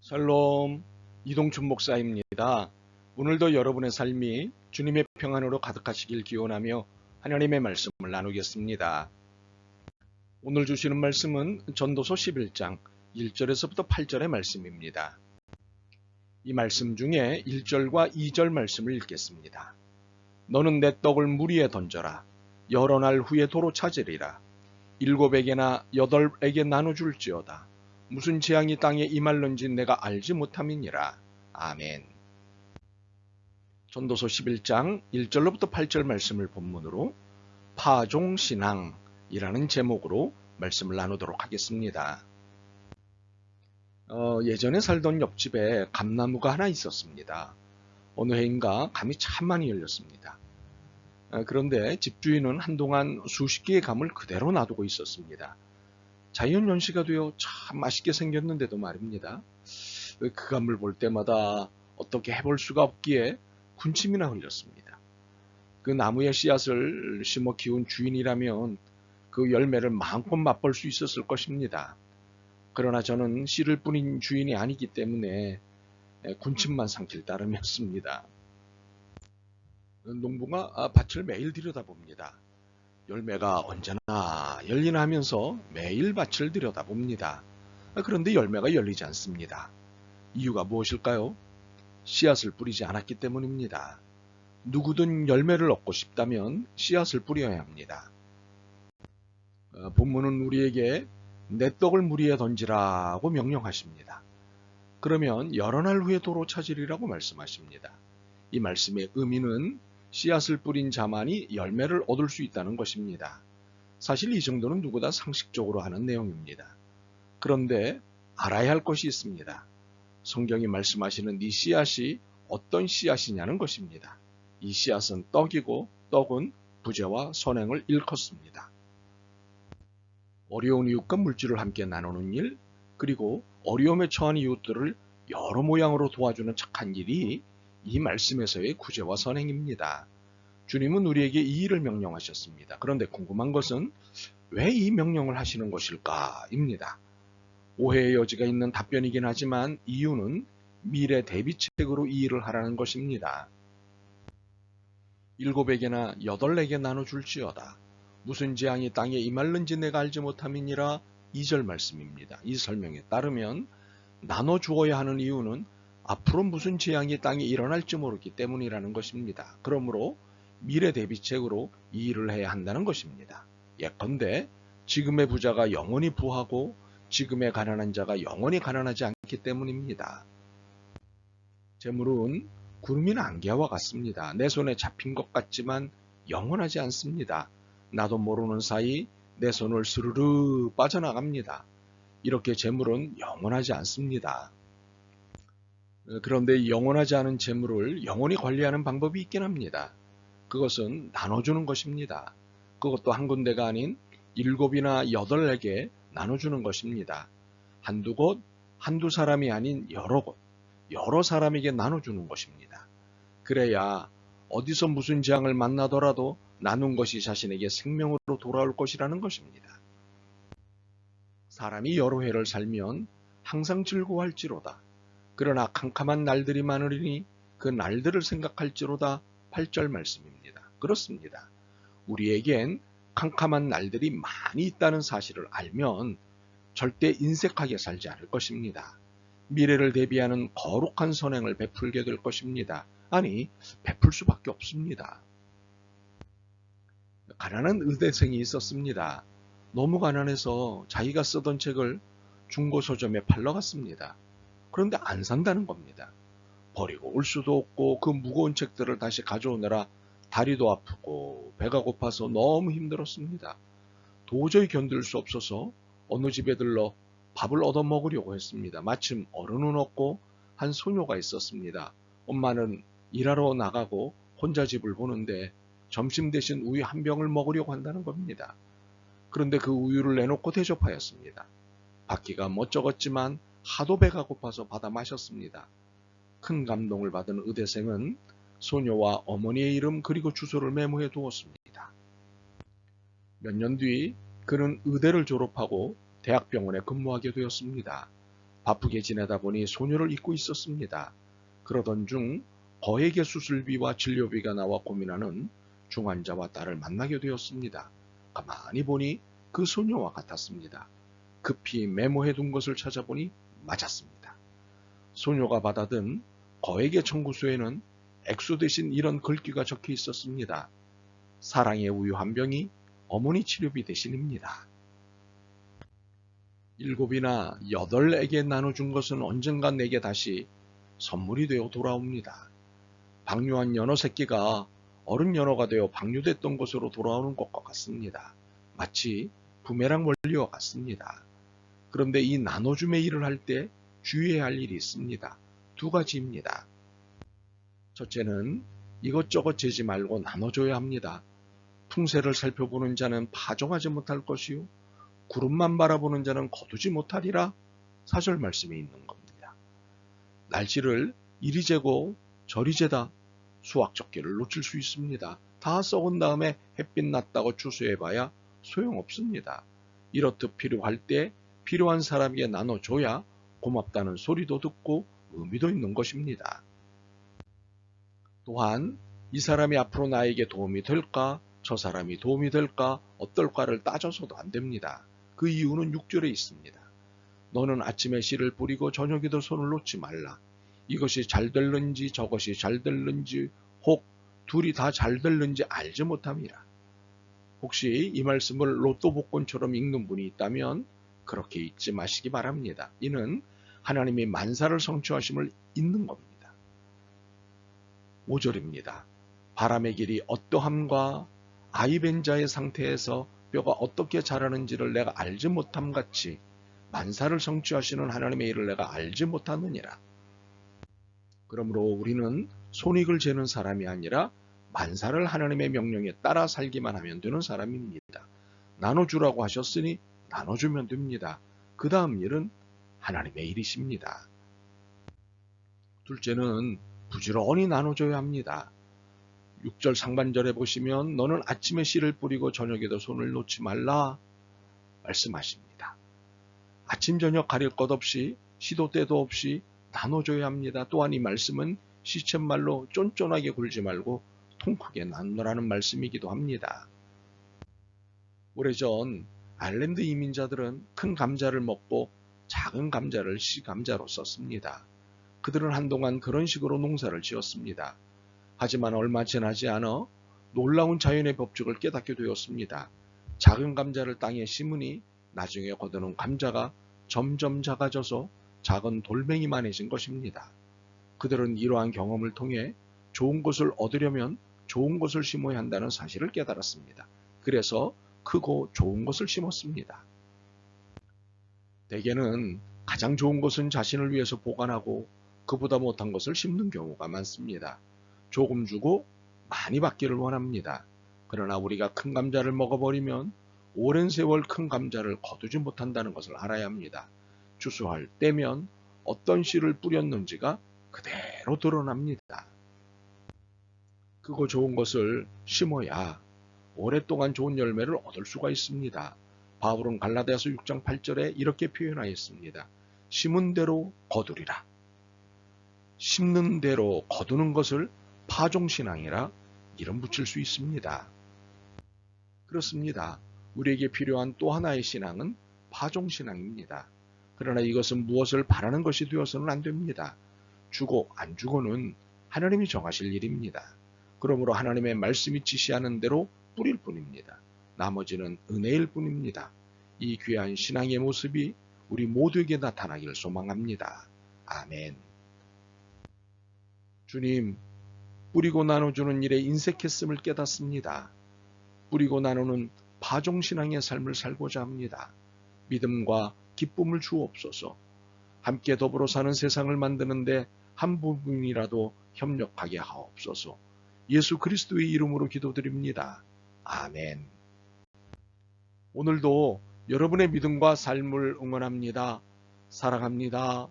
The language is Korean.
샬롬, 이동춘 목사입니다. 오늘도 여러분의 삶이 주님의 평안으로 가득하시길 기원하며 하나님의 말씀을 나누겠습니다. 오늘 주시는 말씀은 전도서 11장 1절에서부터 8절의 말씀입니다. 이 말씀 중에 1절과 2절 말씀을 읽겠습니다. 너는 내 떡을 물 위에 던져라. 여러 날 후에 도로 찾으리라. 7에게나 8에게 나눠줄지어다. 무슨 재앙이 땅에 임할는지 내가 알지 못함이니라. 아멘. 전도서 11장 1절로부터 8절 말씀을 본문으로 파종신앙이라는 제목으로 말씀을 나누도록 하겠습니다. 예전에 살던 옆집에 감나무가 하나 있었습니다. 어느 해인가 감이 참 많이 열렸습니다. 그런데 집주인은 한동안 수십 개의 감을 그대로 놔두고 있었습니다. 자연연시가 되어 참 맛있게 생겼는데도 말입니다. 그 감을 볼 때마다 어떻게 해볼 수가 없기에 군침이나 흘렸습니다. 그 나무에 씨앗을 심어 키운 주인이라면 그 열매를 마음껏 맛볼 수 있었을 것입니다. 그러나 저는 씨를 뿌린 주인이 아니기 때문에 군침만 삼킬 따름이었습니다. 농부가 밭을 매일 들여다봅니다. 열매가 언제나 열리나 하면서 매일 밭을 들여다봅니다. 그런데 열매가 열리지 않습니다. 이유가 무엇일까요? 씨앗을 뿌리지 않았기 때문입니다. 누구든 열매를 얻고 싶다면 씨앗을 뿌려야 합니다. 본문은 우리에게 내 떡을 물 위에 던지라고 명령하십니다. 그러면 여러 날 후에 도로 찾으리라고 말씀하십니다. 이 말씀의 의미는 씨앗을 뿌린 자만이 열매를 얻을 수 있다는 것입니다. 사실 이 정도는 누구나 상식적으로 하는 내용입니다. 그런데 알아야 할 것이 있습니다. 성경이 말씀하시는 이 씨앗이 어떤 씨앗이냐는 것입니다. 이 씨앗은 떡이고 떡은 부재와 선행을 일컫습니다. 어려운 이웃과 물질을 함께 나누는 일, 그리고 어려움에 처한 이웃들을 여러 모양으로 도와주는 착한 일이 이 말씀에서의 구제와 선행입니다. 주님은 우리에게 이 일을 명령하셨습니다. 그런데 궁금한 것은 왜 이 명령을 하시는 것일까입니다. 오해의 여지가 있는 답변이긴 하지만 이유는 미래 대비책으로 이 일을 하라는 것입니다. 7에게나 8에게 나눠줄지어다. 무슨 재앙이 땅에 임할는지 내가 알지 못함이니라. 2절 말씀입니다. 이 설명에 따르면 나눠주어야 하는 이유는 앞으로 무슨 재앙이 땅에 일어날지 모르기 때문이라는 것입니다. 그러므로 미래 대비책으로 이 일을 해야 한다는 것입니다. 예컨대 지금의 부자가 영원히 부하고 지금의 가난한 자가 영원히 가난하지 않기 때문입니다. 재물은 구름이나 안개와 같습니다. 내 손에 잡힌 것 같지만 영원하지 않습니다. 나도 모르는 사이 내 손을 스르르 빠져나갑니다. 이렇게 재물은 영원하지 않습니다. 그런데 영원하지 않은 재물을 영원히 관리하는 방법이 있긴 합니다. 그것은 나눠주는 것입니다. 그것도 한 군데가 아닌 7이나 8에게 나눠주는 것입니다. 한두 곳, 한두 사람이 아닌 여러 곳, 여러 사람에게 나눠주는 것입니다. 그래야 어디서 무슨 재앙을 만나더라도 나눈 것이 자신에게 생명으로 돌아올 것이라는 것입니다. 사람이 여러 해를 살면 항상 즐거워할지로다. 그러나 캄캄한 날들이 많으리니 그 날들을 생각할지로다. 8절 말씀입니다. 그렇습니다. 우리에겐 캄캄한 날들이 많이 있다는 사실을 알면 절대 인색하게 살지 않을 것입니다. 미래를 대비하는 거룩한 선행을 베풀게 될 것입니다. 아니, 베풀 수밖에 없습니다. 가난한 의대생이 있었습니다. 너무 가난해서 자기가 쓰던 책을 중고 서점에 팔러 갔습니다. 그런데 안 산다는 겁니다. 버리고 올 수도 없고 그 무거운 책들을 다시 가져오느라 다리도 아프고 배가 고파서 너무 힘들었습니다. 도저히 견딜 수 없어서 어느 집에 들러 밥을 얻어 먹으려고 했습니다. 마침 어른은 없고 한 소녀가 있었습니다. 엄마는 일하러 나가고 혼자 집을 보는데 점심 대신 우유 한 병을 먹으려고 한다는 겁니다. 그런데 그 우유를 내놓고 대접하였습니다. 받기가 멋쩍었지만 하도 배가 고파서 받아 마셨습니다. 큰 감동을 받은 의대생은 소녀와 어머니의 이름 그리고 주소를 메모해 두었습니다. 몇 년 뒤 그는 의대를 졸업하고 대학병원에 근무하게 되었습니다. 바쁘게 지내다 보니 소녀를 잊고 있었습니다. 그러던 중 거액의 수술비와 진료비가 나와 고민하는 중환자와 딸을 만나게 되었습니다. 가만히 보니 그 소녀와 같았습니다. 급히 메모해둔 것을 찾아보니 맞았습니다. 소녀가 받아든 거액의 청구서에는 액수 대신 이런 글귀가 적혀 있었습니다. 사랑의 우유 한 병이 어머니 치료비 대신입니다. 7이나 8에게 나눠준 것은 언젠가 내게 다시 선물이 되어 돌아옵니다. 방류한 연어 새끼가 어른 연어가 되어 방류됐던 곳으로 돌아오는 것과 같습니다. 마치 부메랑 원리와 같습니다. 그런데 이 나눠줌의 일을 할 때 주의해야 할 일이 있습니다. 2가지입니다. 첫째는 이것저것 재지 말고 나눠줘야 합니다. 풍세를 살펴보는 자는 파종하지 못할 것이요 구름만 바라보는 자는 거두지 못하리라 사절 말씀에 있는 겁니다. 날씨를 이리 재고 저리 재다 수확적기를 놓칠 수 있습니다. 다 썩은 다음에 햇빛 났다고 추수해봐야 소용없습니다. 이렇듯 필요할 때 필요한 사람에게 나눠줘야 고맙다는 소리도 듣고 의미도 있는 것입니다. 또한 이 사람이 앞으로 나에게 도움이 될까, 저 사람이 도움이 될까, 어떨까를 따져서도 안 됩니다. 그 이유는 6절에 있습니다. 너는 아침에 씨를 뿌리고 저녁에도 손을 놓지 말라. 이것이 잘 될는지 저것이 잘 될는지 혹 둘이 다 잘 될는지 알지 못함이라. 혹시 이 말씀을 로또 복권처럼 읽는 분이 있다면 그렇게 읽지 마시기 바랍니다. 이는 하나님이 만사를 성취하심을 읽는 겁니다. 5절입니다. 바람의 길이 어떠함과 아이벤 자의 상태에서 뼈가 어떻게 자라는지를 내가 알지 못함 같이 만사를 성취하시는 하나님의 일을 내가 알지 못하느니라. 그러므로 우리는 손익을 재는 사람이 아니라 만사를 하나님의 명령에 따라 살기만 하면 되는 사람입니다. 나눠주라고 하셨으니 나눠주면 됩니다. 그 다음 일은 하나님의 일이십니다. 둘째는 부지런히 나눠줘야 합니다. 6절 상반절에 보시면 너는 아침에 씨를 뿌리고 저녁에도 손을 놓지 말라 말씀하십니다. 아침 저녁 가릴 것 없이 시도 때도 없이 나눠줘야 합니다. 또한 이 말씀은 시쳇말로 쫀쫀하게 굴지 말고 통 크게 나누라는 말씀이기도 합니다. 오래전 아일랜드 이민자들은 큰 감자를 먹고 작은 감자를 시감자로 썼습니다. 그들은 한동안 그런 식으로 농사를 지었습니다. 하지만 얼마 지나지 않아 놀라운 자연의 법칙을 깨닫게 되었습니다. 작은 감자를 땅에 심으니 나중에 거두는 감자가 점점 작아져서 작은 돌멩이만해진 것입니다. 그들은 이러한 경험을 통해 좋은 것을 얻으려면 좋은 것을 심어야 한다는 사실을 깨달았습니다. 그래서 크고 좋은 것을 심었습니다. 대개는 가장 좋은 것은 자신을 위해서 보관하고 그보다 못한 것을 심는 경우가 많습니다. 조금 주고 많이 받기를 원합니다. 그러나 우리가 큰 감자를 먹어버리면 오랜 세월 큰 감자를 거두지 못한다는 것을 알아야 합니다. 추수할 때면 어떤 씨를 뿌렸는지가 그대로 드러납니다. 크고 좋은 것을 심어야 오랫동안 좋은 열매를 얻을 수가 있습니다. 바울은 갈라디아서 6장 8절에 이렇게 표현하였습니다. 심은 대로 거두리라. 심는 대로 거두는 것을 파종신앙이라 이름 붙일 수 있습니다. 그렇습니다. 우리에게 필요한 또 하나의 신앙은 파종신앙입니다. 그러나 이것은 무엇을 바라는 것이 되어서는 안 됩니다. 주고 안 주고는 하나님이 정하실 일입니다. 그러므로 하나님의 말씀이 지시하는 대로 뿌릴 뿐입니다. 나머지는 은혜일 뿐입니다. 이 귀한 신앙의 모습이 우리 모두에게 나타나기를 소망합니다. 아멘. 주님, 뿌리고 나눠주는 일에 인색했음을 깨닫습니다. 뿌리고 나누는 파종신앙의 삶을 살고자 합니다. 믿음과 기쁨을 주옵소서. 함께 더불어 사는 세상을 만드는데 한 부분이라도 협력하게 하옵소서. 예수 그리스도의 이름으로 기도드립니다. 아멘. 오늘도 여러분의 믿음과 삶을 응원합니다. 사랑합니다.